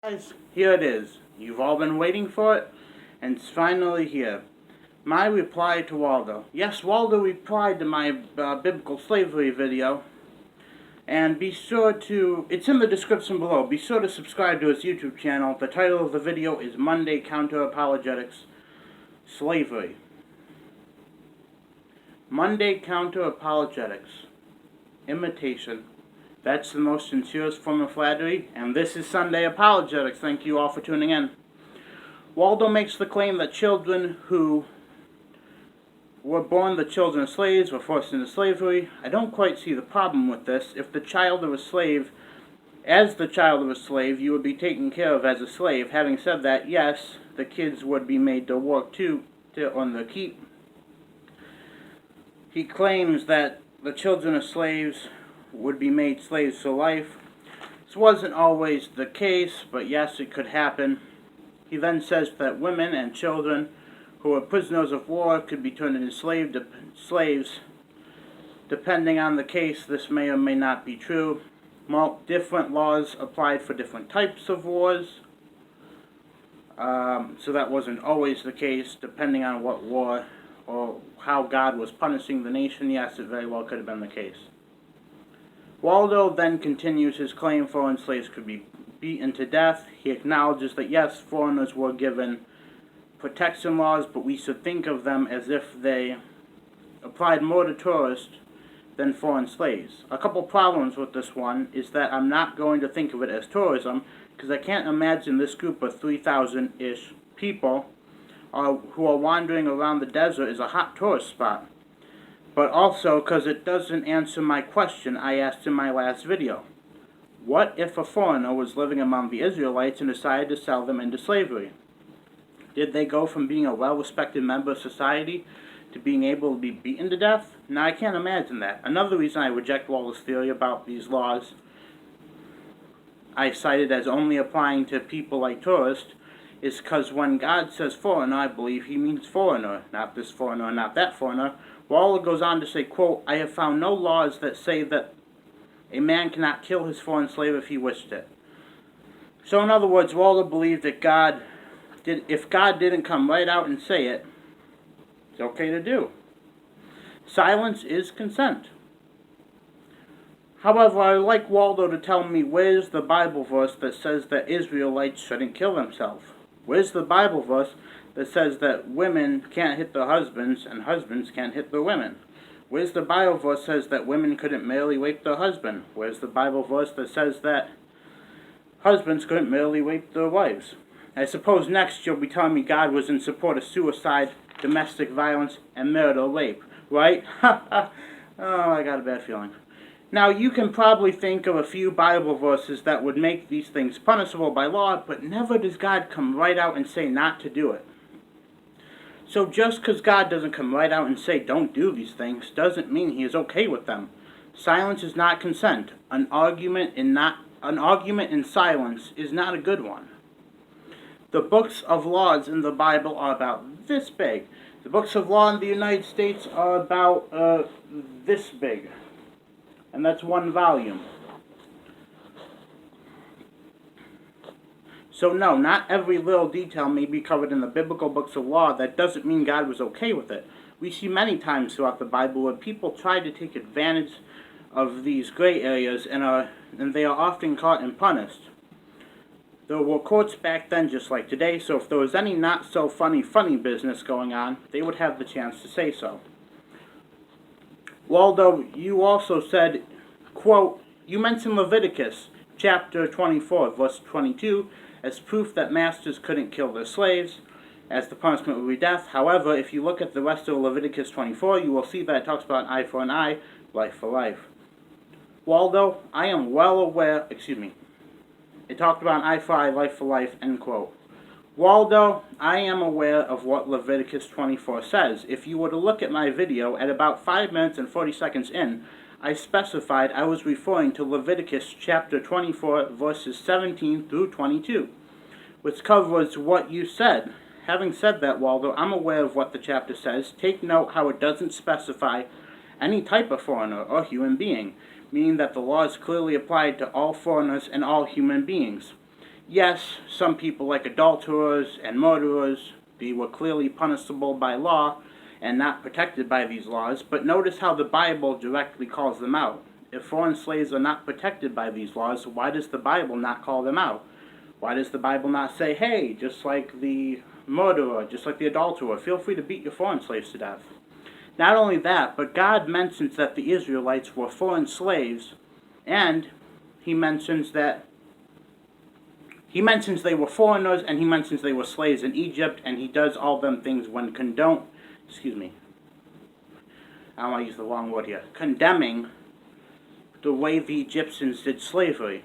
Guys, here it is. You've all been waiting for it, and it's finally here. My reply to Waldo. Yes, Waldo replied to my biblical slavery video, and be sure to, it's in the description below, be sure to subscribe to his YouTube channel. The title of the video is Monday Counter-Apologetics Slavery. Monday Counter-Apologetics. Imitation. That's the most sincerest form of flattery, and this is Sunday Apologetics. Thank you all for tuning in. Waldo makes the claim that children who were born the children of slaves were forced into slavery. I don't quite see the problem with this. If the child of a slave, as the child of a slave, you would be taken care of as a slave. Having said that, yes, the kids would be made to work too, to earn their keep. He claims that the children of slaves would be made slaves for life. This wasn't always the case, but yes, it could happen. He then says that women and children who were prisoners of war could be turned into slaves. Depending on the case, this may or may not be true. Different laws applied for different types of wars. So that wasn't always the case, depending on what war or how God was punishing the nation. Yes, it very well could have been the case. Waldo then continues his claim foreign slaves could be beaten to death. He acknowledges that yes, foreigners were given protection laws, but we should think of them as if they applied more to tourists than foreign slaves. A couple problems with this one is that I'm not going to think of it as tourism, because I can't imagine this group of 3,000-ish people who are wandering around the desert is a hot tourist spot. But also because it doesn't answer my question I asked in my last video. What if a foreigner was living among the Israelites and decided to sell them into slavery? Did they go from being a well-respected member of society to being able to be beaten to death? Now, I can't imagine that. Another reason I reject Waldo's theory about these laws I cited as only applying to people like tourists is because when God says foreigner, I believe he means foreigner, not this foreigner or not that foreigner. Waldo goes on to say, quote, I have found no laws that say that a man cannot kill his foreign slave if he wished it. So in other words, Waldo believed that if God didn't come right out and say it, it's okay to do. Silence is consent. However, I would like Waldo to tell me where's the Bible verse that says that Israelites shouldn't kill themselves. Where's the Bible verse that says that women can't hit their husbands and husbands can't hit their women? Where's the Bible verse that says that women couldn't merely rape their husband? Where's the Bible verse that says that husbands couldn't merely rape their wives? I suppose next you'll be telling me God was in support of suicide, domestic violence, and marital rape, right? Oh, I got a bad feeling. Now, you can probably think of a few Bible verses that would make these things punishable by law, but never does God come right out and say not to do it. So just because God doesn't come right out and say don't do these things doesn't mean he is okay with them. Silence is not consent. An argument in silence is not a good one. The books of laws in the Bible are about this big. The books of law in the United States are about this big. And that's one volume. So no, not every little detail may be covered in the biblical books of law. That doesn't mean God was okay with it. We see many times throughout the Bible where people try to take advantage of these gray areas and they are often caught and punished. There were courts back then just like today, so if there was any not so funny business going on, they would have the chance to say so. Waldo, you also said, quote, you mentioned Leviticus chapter 24, verse 22, as proof that masters couldn't kill their slaves, as the punishment would be death. However, if you look at the rest of Leviticus 24, you will see that it talks about an eye for an eye, life for life. Waldo, I am well aware, it talked about an eye for eye, life for life, end quote. Waldo, I am aware of what Leviticus 24 says. If you were to look at my video, at about 5 minutes and 40 seconds in, I specified I was referring to Leviticus chapter 24, verses 17 through 22, which covers what you said. Having said that, Waldo, I'm aware of what the chapter says. Take note how it doesn't specify any type of foreigner or human being, meaning that the law is clearly applied to all foreigners and all human beings. Yes, some people like adulterers and murderers, they were clearly punishable by law and not protected by these laws, but notice how the Bible directly calls them out. If foreign slaves are not protected by these laws, why does the Bible not call them out? Why does the Bible not say, hey, just like the murderer, just like the adulterer, feel free to beat your foreign slaves to death? Not only that, but God mentions that the Israelites were foreign slaves, and he mentions they were foreigners, and he mentions they were slaves in Egypt, and he does all them things when condemning the way the Egyptians did slavery.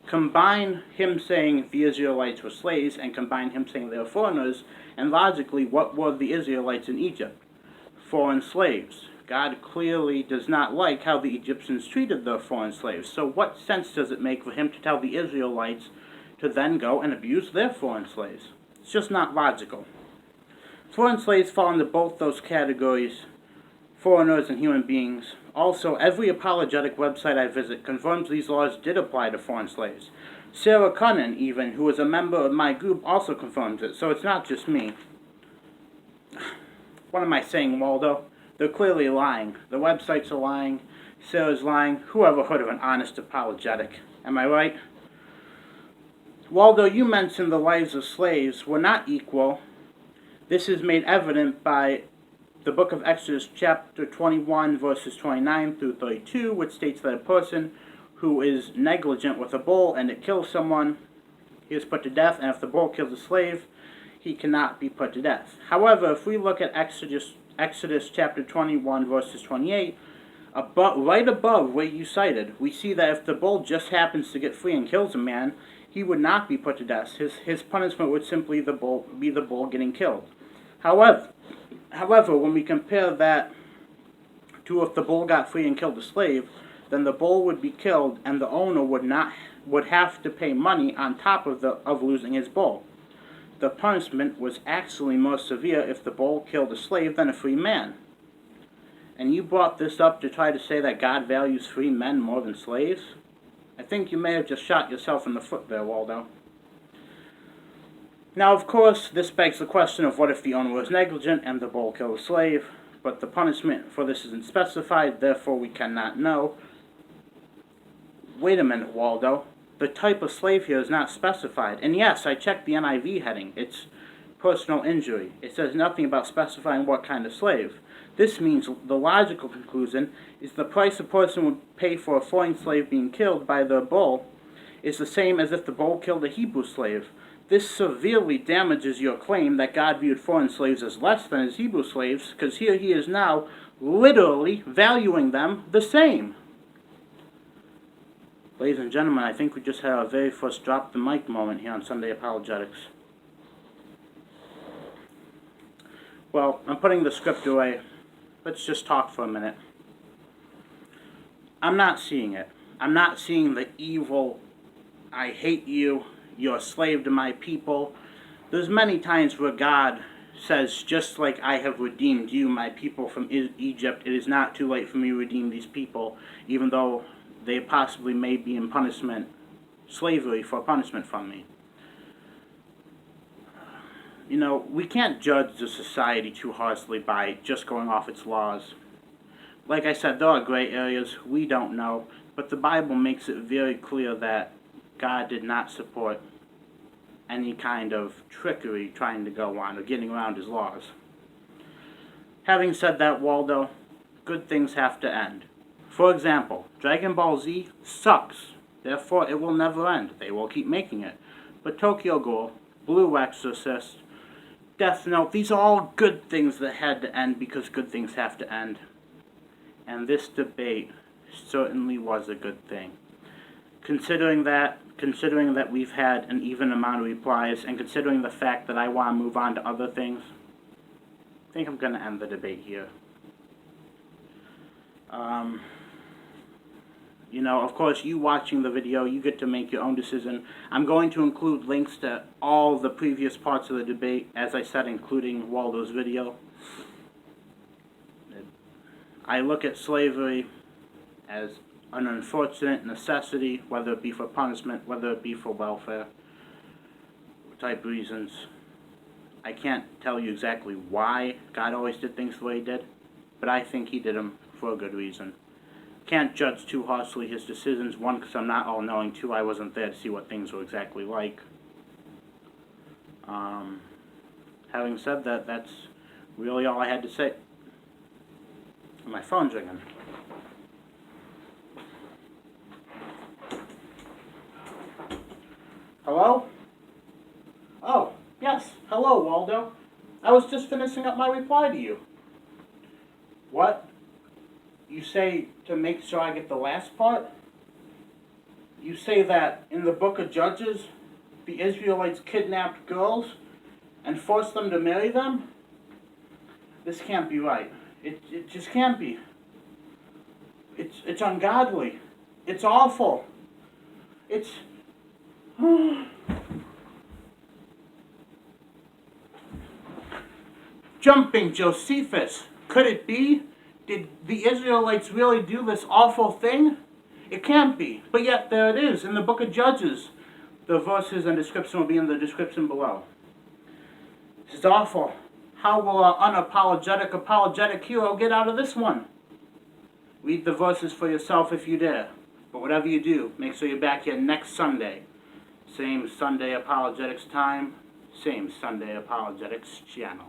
Combine him saying the Israelites were slaves, and combine him saying they were foreigners, and logically, what were the Israelites in Egypt? Foreign slaves. God clearly does not like how the Egyptians treated their foreign slaves. So what sense does it make for him to tell the Israelites to then go and abuse their foreign slaves? It's just not logical. Foreign slaves fall into both those categories, foreigners and human beings. Also, every apologetic website I visit confirms these laws did apply to foreign slaves. Sarah Cunnan, even, who is a member of my group, also confirms it, so it's not just me. What am I saying, Waldo? They're clearly lying. The websites are lying. Sarah's lying. Who ever heard of an honest apologetic? Am I right? Waldo, you mentioned the lives of slaves were not equal. This is made evident by the book of Exodus chapter 21 verses 29 through 32, which states that a person who is negligent with a bull and it kills someone, he is put to death, and if the bull kills a slave, he cannot be put to death. However, if we look at Exodus chapter 21 verses 28, right above where you cited, we see that if the bull just happens to get free and kills a man, he would not be put to death. His punishment would simply be the bull getting killed. However, when we compare that to if the bull got free and killed a slave, then the bull would be killed, and the owner would have to pay money on top of losing his bull. The punishment was actually more severe if the bull killed a slave than a free man. And you brought this up to try to say that God values free men more than slaves? I think you may have just shot yourself in the foot there, Waldo. Now, of course, this begs the question of what if the owner was negligent and the bull killed a slave, but the punishment for this isn't specified, therefore we cannot know. Wait a minute, Waldo. The type of slave here is not specified. And yes, I checked the NIV heading. It's personal injury. It says nothing about specifying what kind of slave. This means the logical conclusion is the price a person would pay for a foreign slave being killed by their bull is the same as if the bull killed a Hebrew slave. This severely damages your claim that God viewed foreign slaves as less than his Hebrew slaves, because here he is now literally valuing them the same. Ladies and gentlemen, I think we just had our very first drop the mic moment here on Sunday Apologetics. Well, I'm putting the script away. Let's just talk for a minute. I'm not seeing it. I'm not seeing the evil, I hate you, you're a slave to my people. There's many times where God says, just like I have redeemed you, my people, from Egypt, it is not too late for me to redeem these people, even though they possibly may be in punishment, slavery for punishment from me. You know, we can't judge the society too harshly by just going off its laws. Like I said, there are gray areas, we don't know, but the Bible makes it very clear that God did not support any kind of trickery trying to go on or getting around his laws. Having said that, Waldo, good things have to end. For example, Dragon Ball Z sucks. Therefore, it will never end. They will keep making it. But Tokyo Ghoul, Blue Exorcist, Death Note, these are all good things that had to end because good things have to end. And this debate certainly was a good thing. Considering that we've had an even amount of replies, and considering the fact that I want to move on to other things, I think I'm going to end the debate here. You know, of course, you watching the video, you get to make your own decision. I'm going to include links to all the previous parts of the debate, as I said, including Waldo's video. I look at slavery as an unfortunate necessity, whether it be for punishment, whether it be for welfare. type reasons. I can't tell you exactly why God always did things the way he did, but I think he did them for a good reason. Can't judge too harshly his decisions. One, because I'm not all-knowing. Two, I wasn't there to see what things were exactly like. Having said that, that's really all I had to say. My phone's ringing. Hello? Oh, yes. Hello, Waldo. I was just finishing up my reply to you. What? You say to make sure I get the last part? You say that in the book of Judges, the Israelites kidnapped girls and forced them to marry them? This can't be right. It just can't be. It's ungodly. It's awful. It's... Jumping Josephus. Could it be? Did the Israelites really do this awful thing? It can't be. But yet there it is in the book of Judges. The verses and description will be in the description below. This is awful. How will our unapologetic, apologetic hero get out of this one? Read the verses for yourself if you dare. But whatever you do, make sure you're back here next Sunday. Same Sunday Apologetics time, same Sunday Apologetics channel.